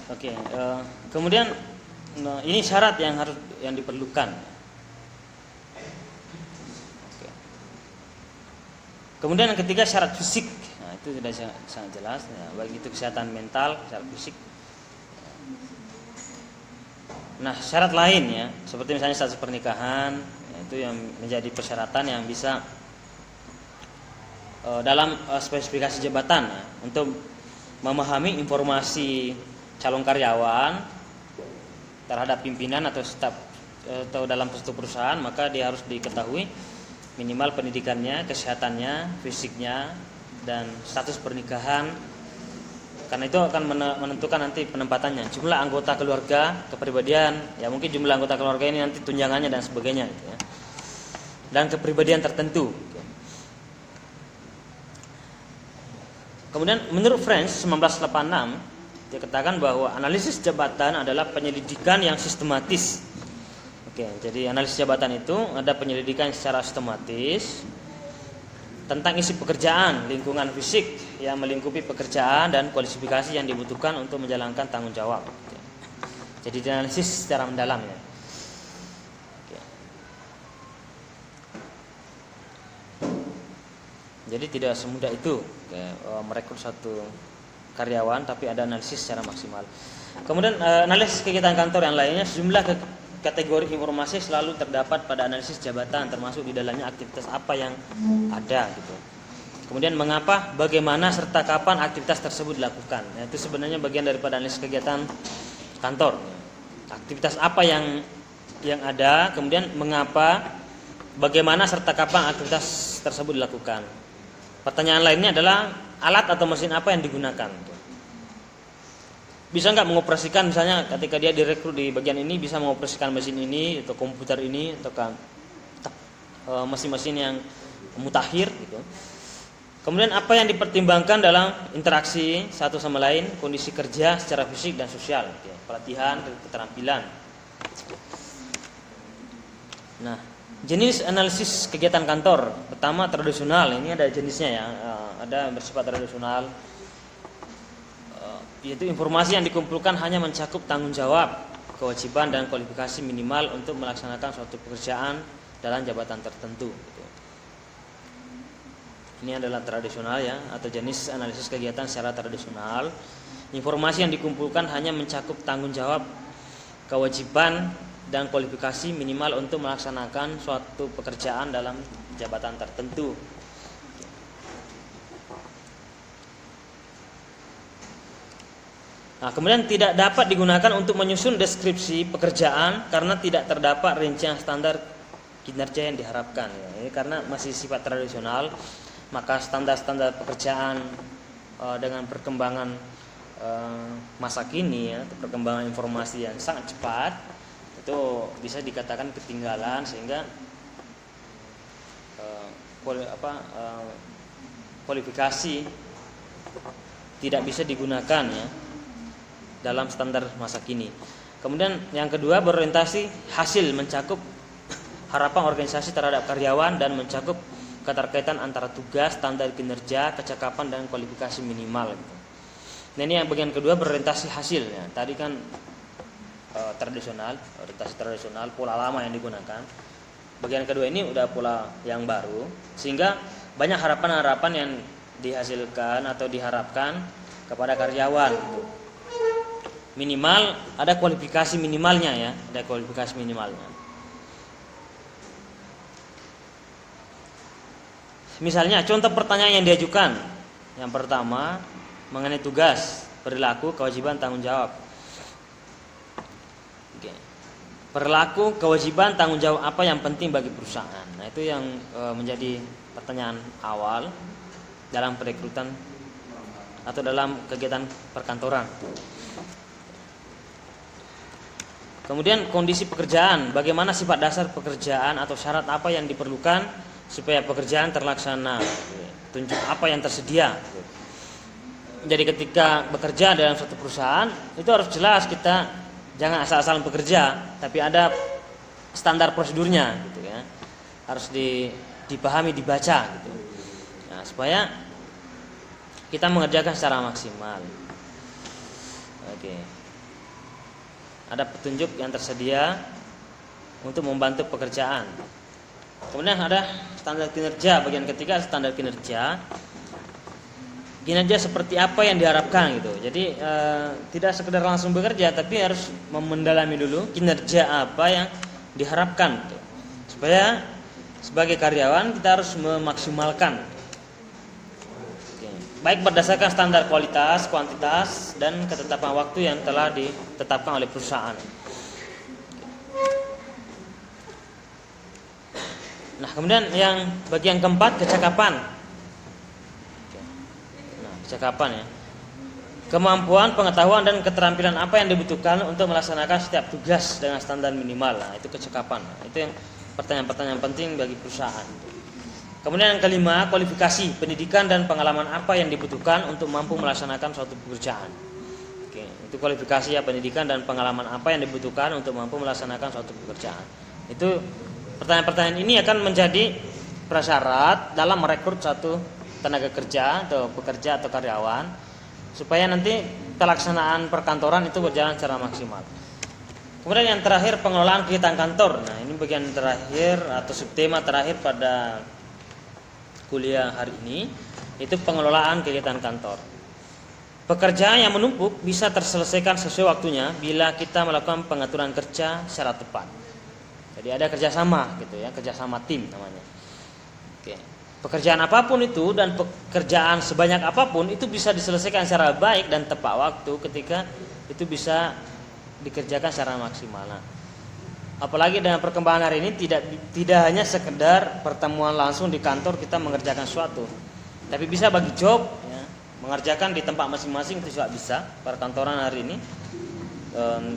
Oke, kemudian ini syarat yang diperlukan. Oke. Kemudian yang ketiga syarat fisik. Nah, itu sudah sangat jelas. Ya, baik itu kesehatan mental, syarat fisik. Nah, syarat lain ya, seperti misalnya status pernikahan, ya, itu yang menjadi persyaratan yang bisa dalam spesifikasi jabatan ya, untuk memahami informasi calon karyawan terhadap pimpinan atau staf atau dalam suatu perusahaan, maka dia harus diketahui minimal pendidikannya, kesehatannya, fisiknya, dan status pernikahan. Karena itu akan menentukan nanti penempatannya, jumlah anggota keluarga, kepribadian, ya mungkin jumlah anggota keluarga ini nanti tunjangannya dan sebagainya, gitu ya. Dan kepribadian tertentu. Kemudian menurut French 1986 dia katakan bahwa analisis jabatan adalah penyelidikan yang sistematis. Oke, jadi analisis jabatan itu ada penyelidikan secara sistematis tentang isi pekerjaan, lingkungan fisik yang melingkupi pekerjaan dan kualifikasi yang dibutuhkan untuk menjalankan tanggung jawab. Oke. Jadi dianalisis secara mendalam ya. Oke. Jadi tidak semudah itu merekrut satu karyawan, tapi ada analisis secara maksimal. Kemudian analisis kegiatan kantor yang lainnya, sejumlah kategori informasi selalu terdapat pada analisis jabatan, termasuk di dalamnya aktivitas apa yang ada gitu. Kemudian mengapa, bagaimana, serta kapan aktivitas tersebut dilakukan. Nah, itu sebenarnya bagian daripada analisis kegiatan kantor. Aktivitas apa yang ada, kemudian mengapa, bagaimana, serta kapan aktivitas tersebut dilakukan. Pertanyaan lainnya adalah alat atau mesin apa yang digunakan. Bisa nggak mengoperasikan, misalnya ketika dia direkrut di bagian ini, bisa mengoperasikan mesin ini atau komputer ini atau mesin-mesin yang mutakhir gitu. Kemudian apa yang dipertimbangkan dalam interaksi satu sama lain, kondisi kerja secara fisik dan sosial, gitu ya. Pelatihan, keterampilan. Nah, jenis analisis kegiatan kantor pertama tradisional, ini ada jenisnya ya, ada bersifat tradisional. Yaitu informasi yang dikumpulkan hanya mencakup tanggung jawab, kewajiban dan kualifikasi minimal untuk melaksanakan suatu pekerjaan dalam jabatan tertentu. Ini adalah tradisional ya, atau jenis analisis kegiatan secara tradisional. Informasi yang dikumpulkan hanya mencakup tanggung jawab, kewajiban dan kualifikasi minimal untuk melaksanakan suatu pekerjaan dalam jabatan tertentu. Nah, kemudian tidak dapat digunakan untuk menyusun deskripsi pekerjaan karena tidak terdapat rincian standar kinerja yang diharapkan. Ya, ini karena masih sifat tradisional, maka standar-standar pekerjaan dengan perkembangan masa kini, ya, perkembangan informasi yang sangat cepat, itu bisa dikatakan ketinggalan sehingga kualifikasi tidak bisa digunakan ya dalam standar masa kini. Kemudian yang kedua, berorientasi hasil, mencakup harapan organisasi terhadap karyawan dan mencakup keterkaitan antara tugas, standar kinerja, kecakapan dan kualifikasi minimal gitu. Nah, ini yang bagian kedua, berorientasi hasil ya. Tadi kan tradisional, orientasi tradisional, pola lama yang digunakan. Bagian kedua ini udah pola yang baru, sehingga banyak harapan-harapan yang dihasilkan atau diharapkan kepada karyawan gitu. Minimal ada kualifikasi minimalnya ya, ada kualifikasi minimalnya. Misalnya contoh pertanyaan yang diajukan. Yang pertama mengenai tugas, perilaku, kewajiban, tanggung jawab. Oke. Perilaku, kewajiban, tanggung jawab apa yang penting bagi perusahaan. Nah, itu yang menjadi pertanyaan awal dalam perekrutan atau dalam kegiatan perkantoran. Kemudian kondisi pekerjaan, bagaimana sifat dasar pekerjaan atau syarat apa yang diperlukan supaya pekerjaan terlaksana, tunjuk apa yang tersedia. Jadi ketika bekerja dalam suatu perusahaan itu harus jelas, kita jangan asal-asalan bekerja, tapi ada standar prosedurnya gitu ya. Harus dipahami, dibaca gitu. Nah, supaya kita mengerjakan secara maksimal. Oke. ada petunjuk yang tersedia untuk membantu pekerjaan. Kemudian ada standar kinerja, bagian ketiga standar kinerja. Kinerja seperti apa yang diharapkan gitu. Jadi tidak sekedar langsung bekerja, tapi harus mendalami dulu kinerja apa yang diharapkan gitu. Supaya sebagai karyawan kita harus memaksimalkan. Oke. Baik berdasarkan standar kualitas, kuantitas, dan ketetapan waktu yang telah ditetapkan oleh perusahaan. Nah, kemudian yang bagian keempat, kecakapan. Nah, kecakapan ya. Kemampuan, pengetahuan, dan keterampilan apa yang dibutuhkan untuk melaksanakan setiap tugas dengan standar minimal. Nah, itu kecakapan. Nah, itu yang pertanyaan-pertanyaan penting bagi perusahaan. Kemudian yang kelima, kualifikasi, pendidikan dan pengalaman apa yang dibutuhkan untuk mampu melaksanakan suatu pekerjaan. Oke, itu kualifikasi ya, pendidikan dan pengalaman apa yang dibutuhkan untuk mampu melaksanakan suatu pekerjaan. Itu pertanyaan-pertanyaan ini akan menjadi prasyarat dalam merekrut satu tenaga kerja atau pekerja atau karyawan supaya nanti pelaksanaan perkantoran itu berjalan secara maksimal. Kemudian yang terakhir, pengelolaan kegiatan kantor. Nah, ini bagian terakhir atau subtema terakhir pada kuliah hari ini, itu pengelolaan kegiatan kantor. Pekerjaan yang menumpuk bisa terselesaikan sesuai waktunya bila kita melakukan pengaturan kerja secara tepat. Jadi ada kerjasama gitu ya, kerjasama tim namanya. Oke. Pekerjaan apapun itu dan pekerjaan sebanyak apapun itu bisa diselesaikan secara baik dan tepat waktu ketika itu bisa dikerjakan secara maksimal. Nah, apalagi dengan perkembangan hari ini tidak hanya sekedar pertemuan langsung di kantor kita mengerjakan sesuatu, tapi bisa bagi job ya, mengerjakan di tempat masing-masing itu juga bisa. Perkantoran hari ini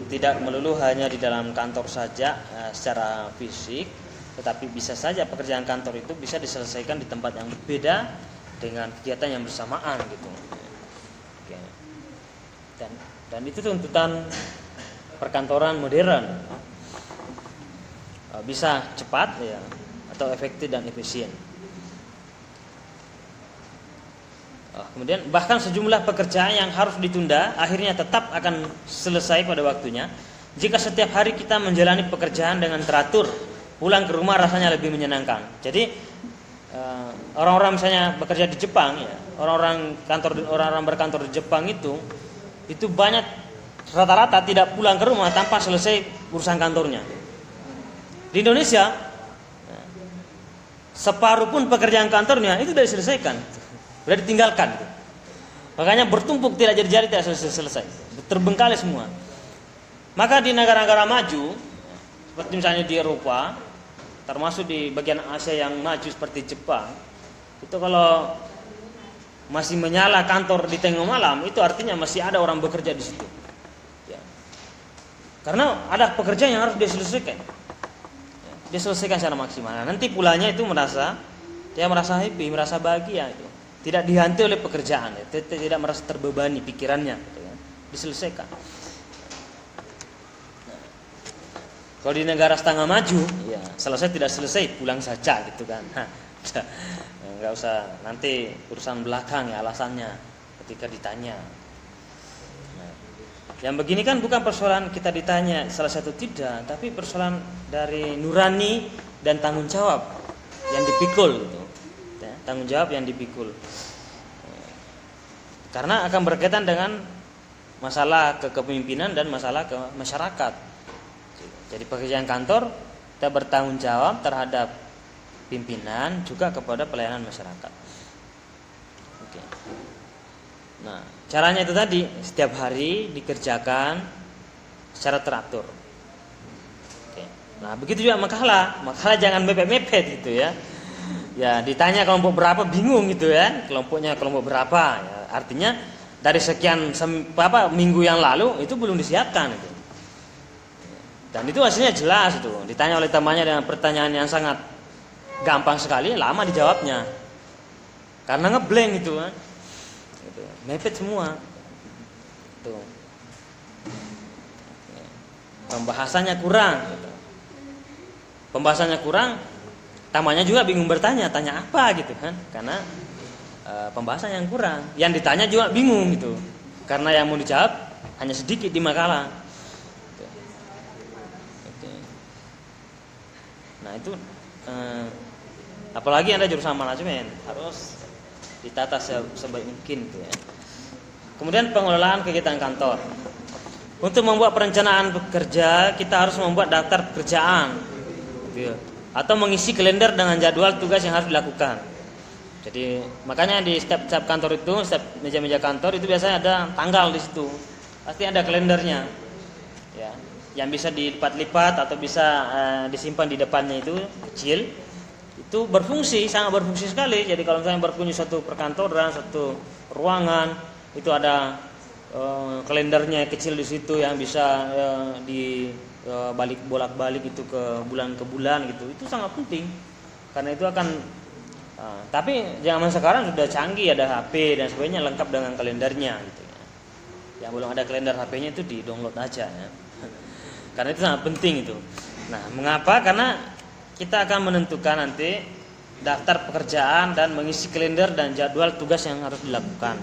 tidak melulu hanya di dalam kantor saja secara fisik, tetapi bisa saja pekerjaan kantor itu bisa diselesaikan di tempat yang berbeda dengan kegiatan yang bersamaan gitu. Oke. Dan itu tuntutan perkantoran modern, bisa cepat ya atau efektif dan efisien. Kemudian bahkan sejumlah pekerjaan yang harus ditunda akhirnya tetap akan selesai pada waktunya jika setiap hari kita menjalani pekerjaan dengan teratur. Pulang ke rumah rasanya lebih menyenangkan. Jadi orang-orang misalnya bekerja di Jepang ya, orang-orang berkantor di Jepang itu banyak rata-rata tidak pulang ke rumah tanpa selesai urusan kantornya. Di Indonesia separuh pun pekerjaan kantornya itu sudah diselesaikan, sudah ditinggalkan. Makanya bertumpuk tidak jadi-jadi, tidak selesai, terbengkalai semua. Maka di negara-negara maju seperti misalnya di Eropa, termasuk di bagian Asia yang maju seperti Jepang, itu kalau masih menyala kantor di tengah malam, itu artinya masih ada orang bekerja di situ. Ya. Karena ada pekerjaan yang harus diselesaikan. Ya, diselesaikan secara maksimal. Nah, nanti pulangnya itu merasa happy, merasa bahagia itu. Tidak dihantui oleh pekerjaan, ya. Tidak merasa terbebani pikirannya, gitu, ya. Diselesaikan. Kalau di negara setengah maju, ya selesai tidak selesai pulang saja gitu kan. Enggak usah nanti urusan belakang ya alasannya ketika ditanya. Nah, yang begini kan bukan persoalan kita ditanya salah satu tidak, tapi persoalan dari nurani dan tanggung jawab yang dipikul gitu. Ya, tanggung jawab yang dipikul. Karena akan berkaitan dengan masalah kepemimpinan dan masalah ke masyarakat. Jadi pekerjaan kantor kita bertanggung jawab terhadap pimpinan juga kepada pelayanan masyarakat. Oke. Nah, caranya itu tadi setiap hari dikerjakan secara teratur. Oke. Nah, begitu juga makalah jangan mepet-mepet gitu ya. Ya, ditanya kelompok berapa bingung gitu ya. Kelompoknya kelompok berapa ya. Artinya dari sekian minggu yang lalu itu belum disiapkan itu. Dan itu hasilnya jelas itu. Ditanya oleh temannya dengan pertanyaan yang sangat gampang sekali, lama dijawabnya. Karena ngeblank itu kan. Gitu. Mepet semua. Tuh. Pembahasannya kurang gitu. Pembahasannya kurang, tamannya juga bingung bertanya, tanya apa gitu kan. Karena pembahasan yang kurang. Yang ditanya juga bingung gitu. Karena yang mau dijawab hanya sedikit di makalah. Nah itu apalagi Anda jurusan manajemen, harus ditata sebaik mungkin gitu ya. Kemudian pengelolaan kegiatan kantor. Untuk membuat perencanaan bekerja, kita harus membuat daftar pekerjaan gitu ya. Atau mengisi kalender dengan jadwal tugas yang harus dilakukan. Jadi makanya di setiap kantor itu, setiap meja-meja kantor itu biasanya ada tanggal di situ. Pasti ada kalendernya. Ya, yang bisa dilipat-lipat atau bisa disimpan di depannya itu kecil. Itu berfungsi, sangat berfungsi sekali. Jadi kalau misalnya berkunjung suatu perkantoran, suatu ruangan, itu ada kalendernya kecil di situ yang bisa bolak-balik itu ke bulan gitu. Itu sangat penting. Karena itu akan tapi zaman sekarang sudah canggih, ada HP dan sebagainya lengkap dengan kalendernya gitu ya. Yang belum ada kalender HP-nya itu di-download aja ya. Karena itu sangat penting itu. Nah, mengapa? Karena kita akan menentukan nanti daftar pekerjaan dan mengisi kalender dan jadwal tugas yang harus dilakukan.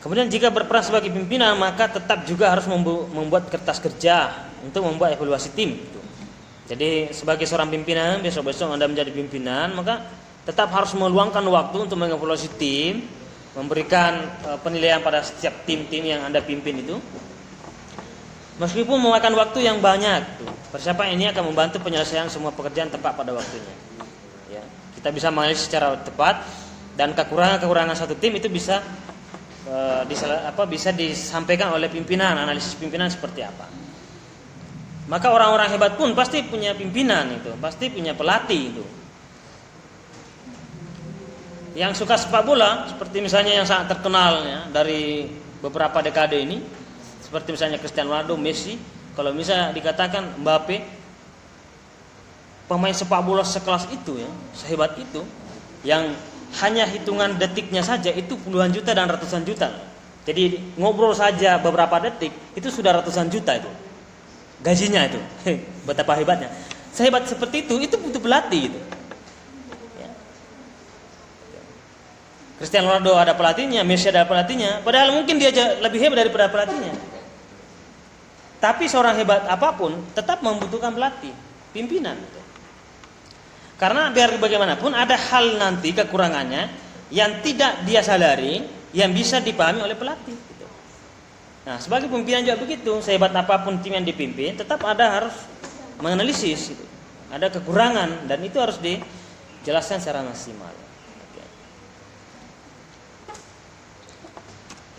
Kemudian jika berperan sebagai pimpinan, maka tetap juga harus membuat kertas kerja untuk membuat evaluasi tim. Jadi sebagai seorang pimpinan, besok-besok Anda menjadi pimpinan, maka tetap harus meluangkan waktu untuk mengevaluasi tim, memberikan penilaian pada setiap tim-tim yang Anda pimpin itu. Meskipun memakan waktu yang banyak, persiapan ini akan membantu penyelesaian semua pekerjaan tepat pada waktunya. Ya, kita bisa menganalisis secara tepat dan kekurangan satu tim itu bisa bisa disampaikan oleh pimpinan, analisis pimpinan seperti apa. Maka orang-orang hebat pun pasti punya pimpinan itu, pasti punya pelatih itu. Yang suka sepak bola, seperti misalnya yang sangat terkenal ya, dari beberapa dekade ini, seperti misalnya Cristiano Ronaldo, Messi. Kalau misalnya dikatakan Mbappe, pemain sepak bola sekelas itu ya, sehebat itu, yang hanya hitungan detiknya saja itu puluhan juta dan ratusan juta. Jadi ngobrol saja beberapa detik itu sudah ratusan juta itu gajinya itu. Betapa hebatnya. Sehebat seperti itu butuh pelatih itu. Ya. Cristiano Ronaldo ada pelatihnya, Messi ada pelatihnya. Padahal mungkin dia lebih hebat daripada pelatihnya. Tapi seorang hebat apapun tetap membutuhkan pelatih, pimpinan. Karena biar bagaimanapun ada hal nanti kekurangannya yang tidak dia sadari, yang bisa dipahami oleh pelatih. Nah, sebagai pimpinan juga begitu. Sehebat apapun tim yang dipimpin, tetap harus menganalisis. Gitu. Ada kekurangan dan itu harus dijelaskan secara maksimal.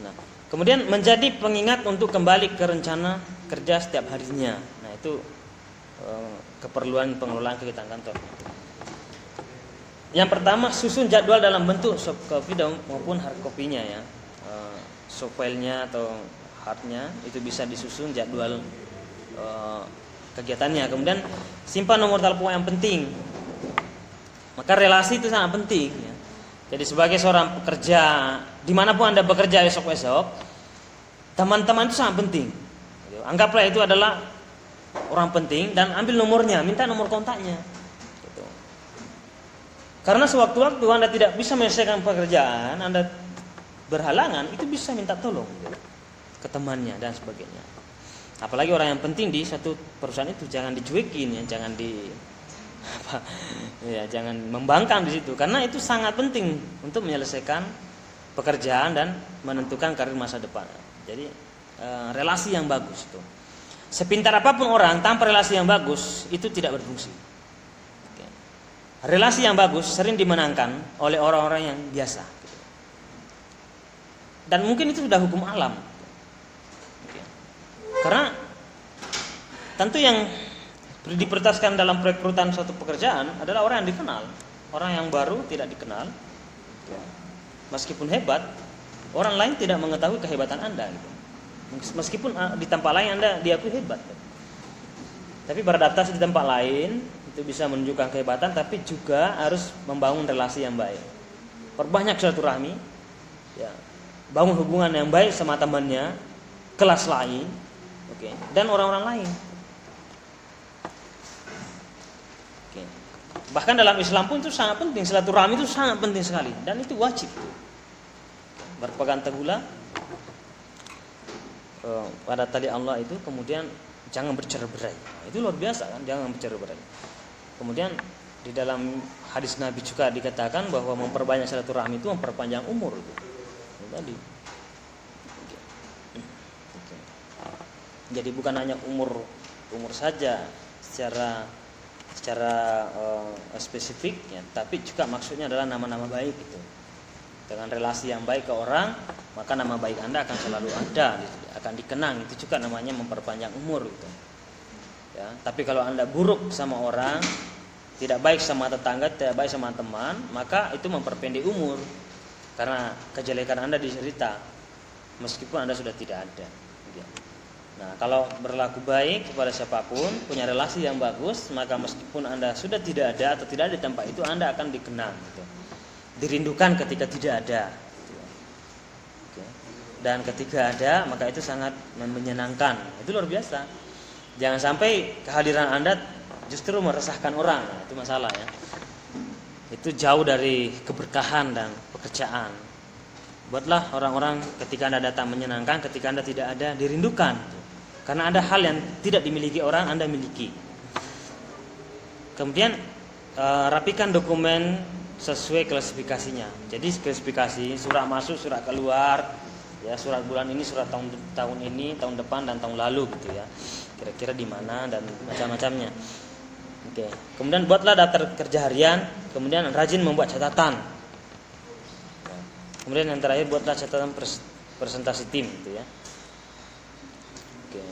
Nah, kemudian menjadi pengingat untuk kembali ke rencana kerja setiap harinya. Nah, itu keperluan pengelolaan kegiatan kantor. Yang pertama, susun jadwal dalam bentuk soft copy maupun hard copy-nya ya. Soft file-nya atau hard-nya itu bisa disusun jadwal kegiatannya. Kemudian simpan nomor telepon yang penting. Maka relasi itu sangat penting ya. Jadi sebagai seorang pekerja, dimanapun Anda bekerja esok-esok, teman-teman itu sangat penting. Anggaplah itu adalah orang penting dan ambil nomornya, minta nomor kontaknya. Karena sewaktu-waktu Anda tidak bisa menyelesaikan pekerjaan, Anda berhalangan, itu bisa minta tolong ke temannya dan sebagainya. Apalagi orang yang penting di satu perusahaan itu jangan dicuekin ya, jangan membangkang di situ karena itu sangat penting untuk menyelesaikan pekerjaan dan menentukan karir masa depan. Jadi relasi yang bagus itu. Sepintar apapun orang tanpa relasi yang bagus itu tidak berfungsi. Relasi yang bagus sering dimenangkan oleh orang-orang yang biasa. Dan mungkin itu sudah hukum alam. Karena tentu yang diprioritaskan dalam perekrutan suatu pekerjaan adalah orang yang dikenal. Orang yang baru tidak dikenal. Meskipun hebat, orang lain tidak mengetahui kehebatan Anda. Meskipun di tempat lain Anda diakui hebat. Tapi beradaptasi di tempat lain itu bisa menunjukkan kehebatan, tapi juga harus membangun relasi yang baik. Perbanyak silaturahmi, ya, bangun hubungan yang baik sama temannya, kelas lain, dan orang-orang lain. Bahkan dalam Islam pun itu sangat penting, silaturahmi itu sangat penting sekali, dan itu wajib. Berpegang teguhlah pada tali Allah itu, kemudian jangan bercerai-berai. Itu luar biasa kan, jangan bercerai-berai. Kemudian di dalam hadis Nabi juga dikatakan bahwa memperbanyak silaturahmi itu memperpanjang umur. Itu tadi. Jadi bukan hanya umur saja secara spesifik ya, tapi juga maksudnya adalah nama-nama baik itu. Dengan relasi yang baik ke orang, maka nama baik Anda akan selalu ada, akan dikenang. Itu juga namanya memperpanjang umur gitu. Ya, tapi kalau Anda buruk sama orang, tidak baik sama tetangga, tidak baik sama teman, maka itu memperpendek umur. Karena kejelekan Anda dicerita meskipun Anda sudah tidak ada. Nah, kalau berlaku baik kepada siapapun, punya relasi yang bagus, maka meskipun Anda sudah tidak ada atau tidak ada di tempat itu, Anda akan dikenang gitu. Dirindukan ketika tidak ada gitu. Dan ketika ada, maka itu sangat menyenangkan. Itu luar biasa. Jangan sampai kehadiran Anda justru meresahkan orang. Nah, itu masalah ya. Itu jauh dari keberkahan dan pekerjaan. Buatlah orang-orang ketika Anda datang menyenangkan, ketika Anda tidak ada dirindukan. Karena ada hal yang tidak dimiliki orang, Anda miliki. Kemudian rapikan dokumen sesuai klasifikasinya. Jadi klasifikasi surat masuk, surat keluar, ya surat bulan ini, surat tahun ini, tahun depan dan tahun lalu gitu ya. Kira-kira di mana dan macam-macamnya. Oke. Kemudian buatlah daftar kerja harian, kemudian rajin membuat catatan. Kemudian yang terakhir buatlah catatan presentasi tim gitu ya. Oke.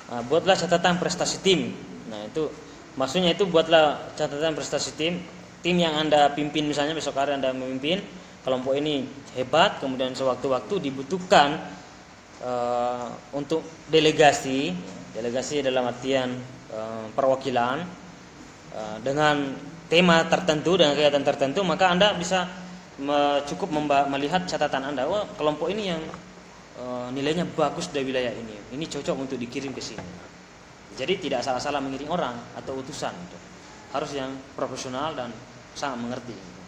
Nah, buatlah catatan prestasi tim. Nah, itu maksudnya itu buatlah catatan prestasi tim yang Anda pimpin, misalnya besok hari Anda memimpin kelompok ini hebat, kemudian sewaktu-waktu dibutuhkan untuk delegasi dalam artian perwakilan dengan tema tertentu dengan kegiatan tertentu, maka Anda bisa cukup melihat catatan Anda. Oh, kelompok ini yang nilainya bagus dari wilayah ini cocok untuk dikirim ke sini. Jadi tidak salah-salah mengirim orang atau utusan gitu. Harus yang profesional dan sangat mengerti gitu.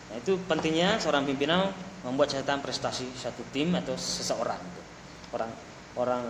Nah, itu pentingnya seorang pimpinan membuat catatan prestasi satu tim atau seseorang gitu. Orang